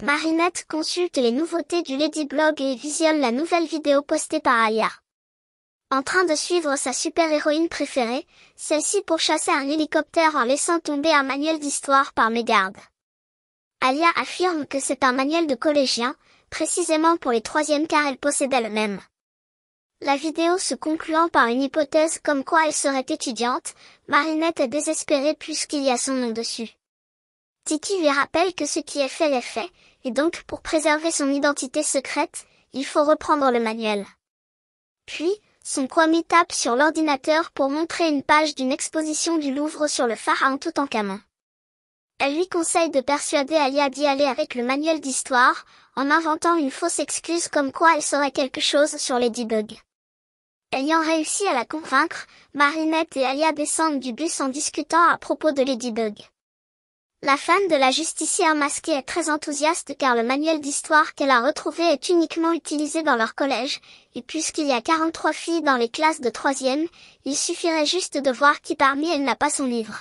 Marinette consulte les nouveautés du Ladyblog et visionne la nouvelle vidéo postée par Alia. En train de suivre sa super-héroïne préférée, celle-ci pourchassait un hélicoptère en laissant tomber un manuel d'histoire par mégarde. Alia affirme que c'est un manuel de collégien, précisément pour les troisièmes car elle possédait le même. La vidéo se concluant par une hypothèse comme quoi elle serait étudiante, Marinette est désespérée puisqu'il y a son nom dessus. Tiki lui rappelle que ce qui est fait, et donc pour préserver son identité secrète, il faut reprendre le manuel. Puis, son Kwame tape sur l'ordinateur pour montrer une page d'une exposition du Louvre sur le pharaon Toutankhamon. Elle lui conseille de persuader Alia d'y aller avec le manuel d'histoire, en inventant une fausse excuse comme quoi elle saurait quelque chose sur Ladybug. Ayant réussi à la convaincre, Marinette et Alia descendent du bus en discutant à propos de Ladybug. La fan de la justicière masquée est très enthousiaste car le manuel d'histoire qu'elle a retrouvé est uniquement utilisé dans leur collège, et puisqu'il y a 43 filles dans les classes de 3e, il suffirait juste de voir qui parmi elles n'a pas son livre.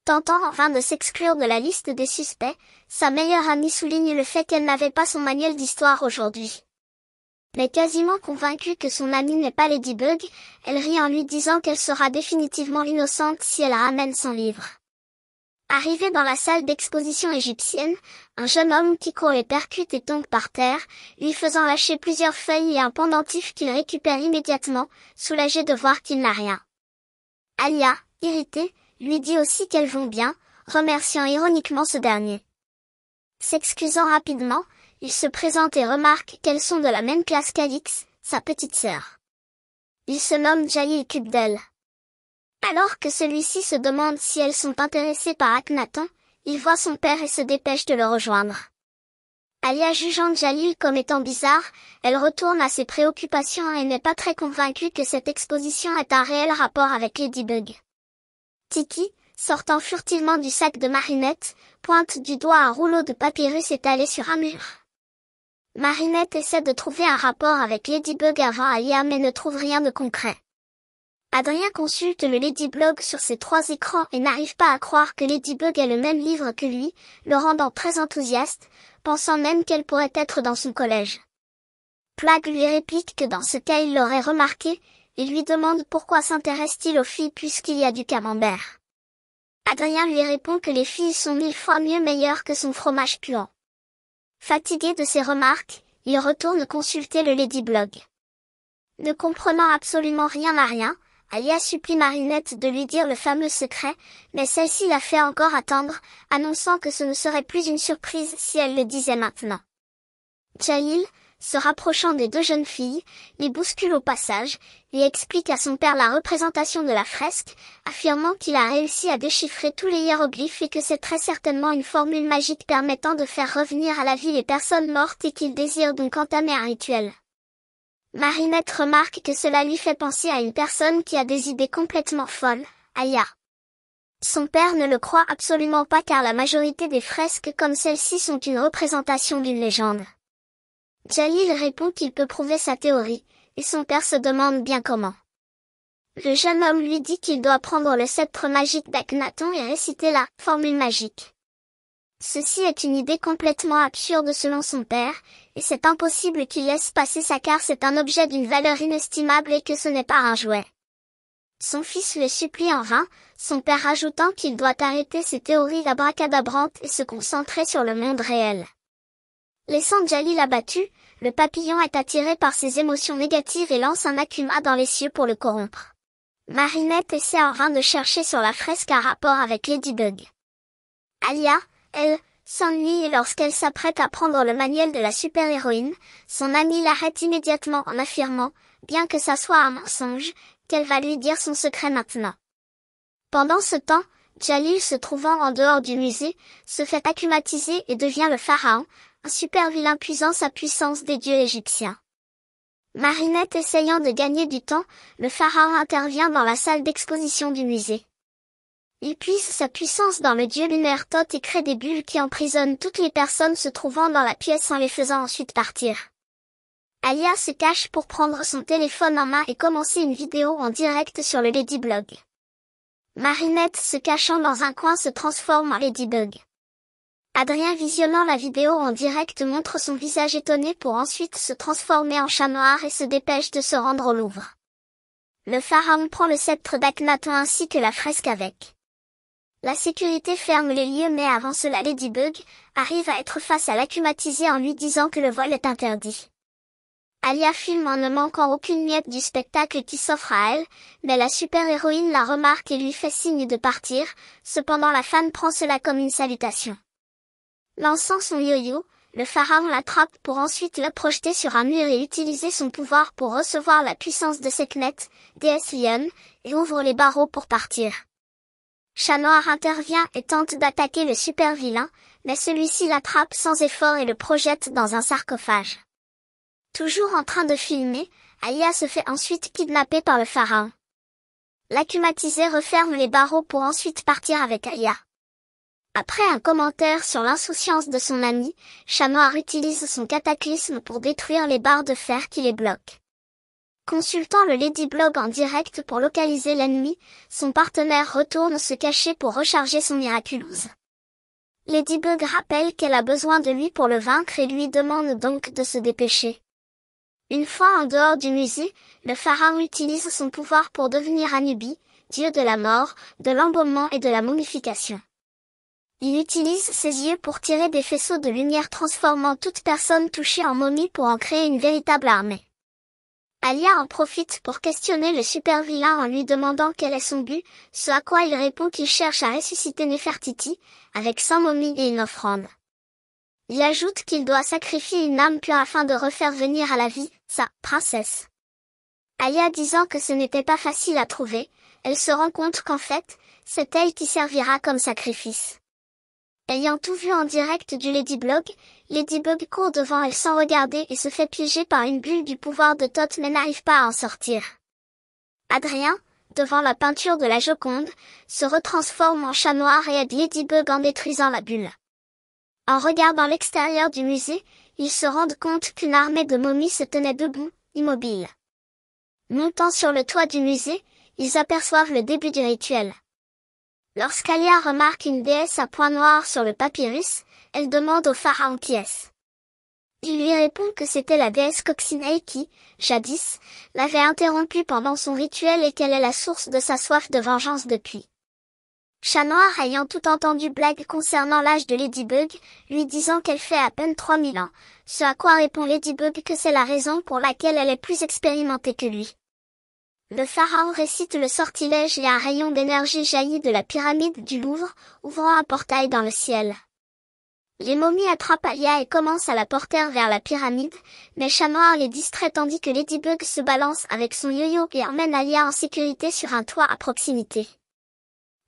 Tentant en vain de s'exclure de la liste des suspects, sa meilleure amie souligne le fait qu'elle n'avait pas son manuel d'histoire aujourd'hui. Mais quasiment convaincue que son amie n'est pas Ladybug, elle rit en lui disant qu'elle sera définitivement innocente si elle ramène son livre. Arrivé dans la salle d'exposition égyptienne, un jeune homme qui court les percute et tombe par terre, lui faisant lâcher plusieurs feuilles et un pendentif qu'il récupère immédiatement, soulagé de voir qu'il n'a rien. Alia, irritée, lui dit aussi qu'elles vont bien, remerciant ironiquement ce dernier. S'excusant rapidement, il se présente et remarque qu'elles sont de la même classe qu'Alix, sa petite sœur. Il se nomme Jalil Kubdel. Alors que celui-ci se demande si elles sont intéressées par Akhenaton, il voit son père et se dépêche de le rejoindre. Alia jugeant Jalil comme étant bizarre, elle retourne à ses préoccupations et n'est pas très convaincue que cette exposition ait un réel rapport avec Ladybug. Tiki, sortant furtivement du sac de Marinette, pointe du doigt un rouleau de papyrus étalé sur un mur. Marinette essaie de trouver un rapport avec Ladybug avant Alia mais ne trouve rien de concret. Adrien consulte le Ladyblog sur ses 3 écrans et n'arrive pas à croire que Ladybug ait le même livre que lui, le rendant très enthousiaste, pensant même qu'elle pourrait être dans son collège. Plagg lui réplique que dans ce cas il l'aurait remarqué, et lui demande pourquoi s'intéresse-t-il aux filles puisqu'il y a du camembert. Adrien lui répond que les filles sont 1000 fois meilleures que son fromage puant. Fatigué de ces remarques, il retourne consulter le Ladyblog. Ne comprenant absolument rien à rien, Alia supplie Marinette de lui dire le fameux secret, mais celle-ci la fait encore attendre, annonçant que ce ne serait plus une surprise si elle le disait maintenant. Jalil, se rapprochant des 2 jeunes filles, les bouscule au passage, et explique à son père la représentation de la fresque, affirmant qu'il a réussi à déchiffrer tous les hiéroglyphes et que c'est très certainement une formule magique permettant de faire revenir à la vie les personnes mortes et qu'il désire donc entamer un rituel. Marinette remarque que cela lui fait penser à une personne qui a des idées complètement folles, Alia. Son père ne le croit absolument pas car la majorité des fresques comme celle-ci sont une représentation d'une légende. Jalil répond qu'il peut prouver sa théorie, et son père se demande bien comment. Le jeune homme lui dit qu'il doit prendre le sceptre magique d'Akhenaton et réciter la formule magique. Ceci est une idée complètement absurde selon son père, et c'est impossible qu'il laisse passer ça car c'est un objet d'une valeur inestimable et que ce n'est pas un jouet. Son fils le supplie en vain, son père ajoutant qu'il doit arrêter ses théories abracadabrantes et se concentrer sur le monde réel. Laissant Jalil abattu, le papillon est attiré par ses émotions négatives et lance un Akuma dans les cieux pour le corrompre. Marinette essaie en vain de chercher sur la fresque un rapport avec Ladybug. Alia, elle, s'ennuie et lorsqu'elle s'apprête à prendre le manuel de la super-héroïne, son amie l'arrête immédiatement en affirmant, bien que ça soit un mensonge, qu'elle va lui dire son secret maintenant. Pendant ce temps, Jalil se trouvant en dehors du musée, se fait akumatiser et devient le pharaon, un super vilain puisant sa puissance des dieux égyptiens. Marinette essayant de gagner du temps, le pharaon intervient dans la salle d'exposition du musée. Il puise sa puissance dans le dieu lunaire Thoth et crée des bulles qui emprisonnent toutes les personnes se trouvant dans la pièce en les faisant ensuite partir. Alia se cache pour prendre son téléphone en main et commencer une vidéo en direct sur le Ladyblog. Marinette se cachant dans un coin se transforme en Ladybug. Adrien visionnant la vidéo en direct montre son visage étonné pour ensuite se transformer en chat noir et se dépêche de se rendre au Louvre. Le pharaon prend le sceptre d'Akhenaton ainsi que la fresque avec. La sécurité ferme les lieux mais avant cela Ladybug arrive à être face à l'acclimatisé en lui disant que le vol est interdit. Alia filme en ne manquant aucune miette du spectacle qui s'offre à elle, mais la super-héroïne la remarque et lui fait signe de partir, cependant la fan prend cela comme une salutation. Lançant son yo-yo, le pharaon l'attrape pour ensuite le projeter sur un mur et utiliser son pouvoir pour recevoir la puissance de Sekhmet, déesse lionne, et ouvre les barreaux pour partir. Chat Noir intervient et tente d'attaquer le super vilain, mais celui-ci l'attrape sans effort et le projette dans un sarcophage. Toujours en train de filmer, Alia se fait ensuite kidnapper par le pharaon. L'acclimatisé referme les barreaux pour ensuite partir avec Alia. Après un commentaire sur l'insouciance de son ami, Chat Noir utilise son cataclysme pour détruire les barres de fer qui les bloquent. Consultant le Ladyblog en direct pour localiser l'ennemi, son partenaire retourne se cacher pour recharger son Miraculous. Ladybug rappelle qu'elle a besoin de lui pour le vaincre et lui demande donc de se dépêcher. Une fois en dehors du musée, le pharaon utilise son pouvoir pour devenir Anubi, dieu de la mort, de l'embaumement et de la momification. Il utilise ses yeux pour tirer des faisceaux de lumière transformant toute personne touchée en momie pour en créer une véritable armée. Alia en profite pour questionner le super vilain en lui demandant quel est son but, ce à quoi il répond qu'il cherche à ressusciter Nefertiti, avec 100 momies et une offrande. Il ajoute qu'il doit sacrifier une âme pure afin de refaire venir à la vie sa princesse. Alia disant que ce n'était pas facile à trouver, elle se rend compte qu'en fait, c'est elle qui servira comme sacrifice. Ayant tout vu en direct du Ladyblog, Ladybug court devant elle sans regarder et se fait piéger par une bulle du pouvoir de Thoth mais n'arrive pas à en sortir. Adrien, devant la peinture de la Joconde, se retransforme en chat noir et aide Ladybug en détruisant la bulle. En regardant l'extérieur du musée, ils se rendent compte qu'une armée de momies se tenait debout, immobile. Montant sur le toit du musée, ils aperçoivent le début du rituel. Lorsqu'Alia remarque une déesse à points noirs sur le papyrus, elle demande au pharaon qui est-ce. Il lui répond que c'était la déesse Coccinelle qui, jadis, l'avait interrompue pendant son rituel et qu'elle est la source de sa soif de vengeance depuis. Chat Noir ayant tout entendu blague concernant l'âge de Ladybug, lui disant qu'elle fait à peine 3000 ans, ce à quoi répond Ladybug que c'est la raison pour laquelle elle est plus expérimentée que lui. Le pharaon récite le sortilège et un rayon d'énergie jaillit de la pyramide du Louvre, ouvrant un portail dans le ciel. Les momies attrapent Alia et commencent à la porter vers la pyramide, mais Chat Noir les distrait tandis que Ladybug se balance avec son yo-yo et emmène Alia en sécurité sur un toit à proximité.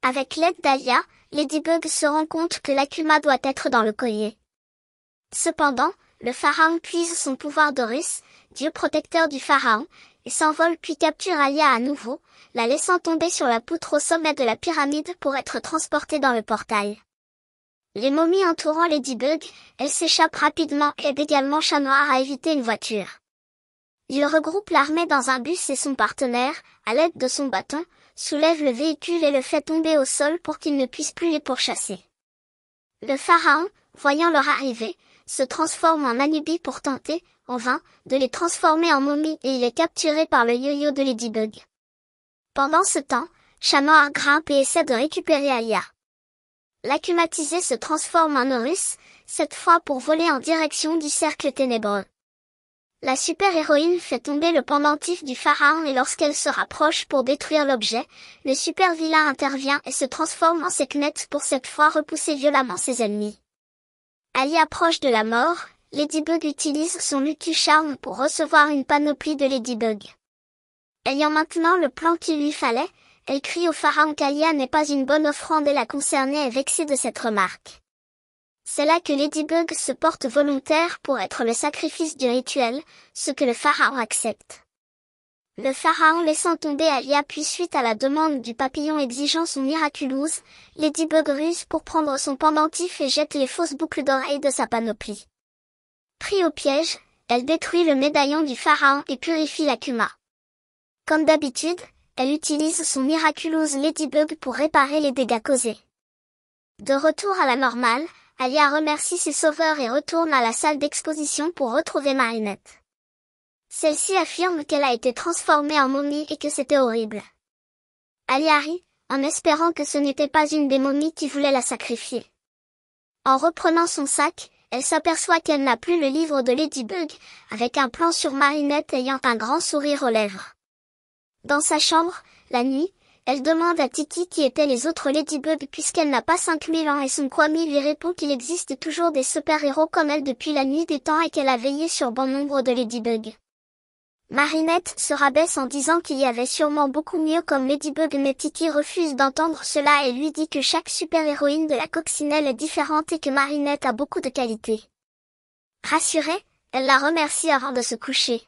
Avec l'aide d'Alia, Ladybug se rend compte que l'Akuma doit être dans le collier. Cependant, le pharaon puise son pouvoir d'Horus, dieu protecteur du pharaon, et s'envole puis capture Alia à nouveau, la laissant tomber sur la poutre au sommet de la pyramide pour être transportée dans le portail. Les momies entourant Ladybug, elle s'échappe rapidement et aide également Chat Noir à éviter une voiture. Il regroupe l'armée dans un bus et son partenaire, à l'aide de son bâton, soulève le véhicule et le fait tomber au sol pour qu'il ne puisse plus les pourchasser. Le pharaon, voyant leur arrivée, se transforme en Anubi pour tenter, en vain, de les transformer en momies et il est capturé par le yo-yo de Ladybug. Pendant ce temps, Chat Noir grimpe et essaie de récupérer Alia. L'acclimatisé se transforme en Horus, cette fois pour voler en direction du cercle ténébreux. La super-héroïne fait tomber le pendentif du pharaon et lorsqu'elle se rapproche pour détruire l'objet, le super-vilain intervient et se transforme en Sekhmet pour cette fois repousser violemment ses ennemis. Alia proche de la mort, Ladybug utilise son Lucky Charm pour recevoir une panoplie de Ladybug. Ayant maintenant le plan qu'il lui fallait, elle crie au pharaon qu'Alia n'est pas une bonne offrande et la concernée est vexée de cette remarque. C'est là que Ladybug se porte volontaire pour être le sacrifice du rituel, ce que le pharaon accepte. Le pharaon laissant tomber Alia puis suite à la demande du papillon exigeant son Miraculous, Ladybug ruse pour prendre son pendentif et jette les fausses boucles d'oreilles de sa panoplie. Pris au piège, elle détruit le médaillon du pharaon et purifie l'Akuma. Comme d'habitude, elle utilise son Miraculous Ladybug pour réparer les dégâts causés. De retour à la normale, Alia remercie ses sauveurs et retourne à la salle d'exposition pour retrouver Marinette. Celle-ci affirme qu'elle a été transformée en momie et que c'était horrible. Alia rit, en espérant que ce n'était pas une des momies qui voulait la sacrifier. En reprenant son sac, elle s'aperçoit qu'elle n'a plus le livre de Ladybug, avec un plan sur Marinette ayant un grand sourire aux lèvres. Dans sa chambre, la nuit, elle demande à Titi qui étaient les autres Ladybug puisqu'elle n'a pas 5000 ans et son Kwame lui répond qu'il existe toujours des super-héros comme elle depuis la nuit des temps et qu'elle a veillé sur bon nombre de Ladybug. Marinette se rabaisse en disant qu'il y avait sûrement beaucoup mieux comme Ladybug mais Titi refuse d'entendre cela et lui dit que chaque super-héroïne de la coccinelle est différente et que Marinette a beaucoup de qualités. Rassurée, elle la remercie avant de se coucher.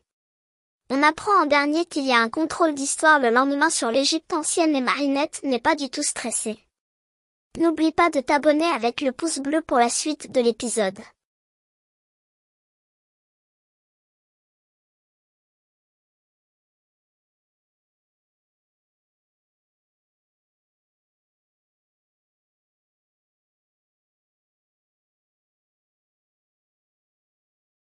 On apprend en dernier qu'il y a un contrôle d'histoire le lendemain sur l'Égypte ancienne et Marinette n'est pas du tout stressée. N'oublie pas de t'abonner avec le pouce bleu pour la suite de l'épisode.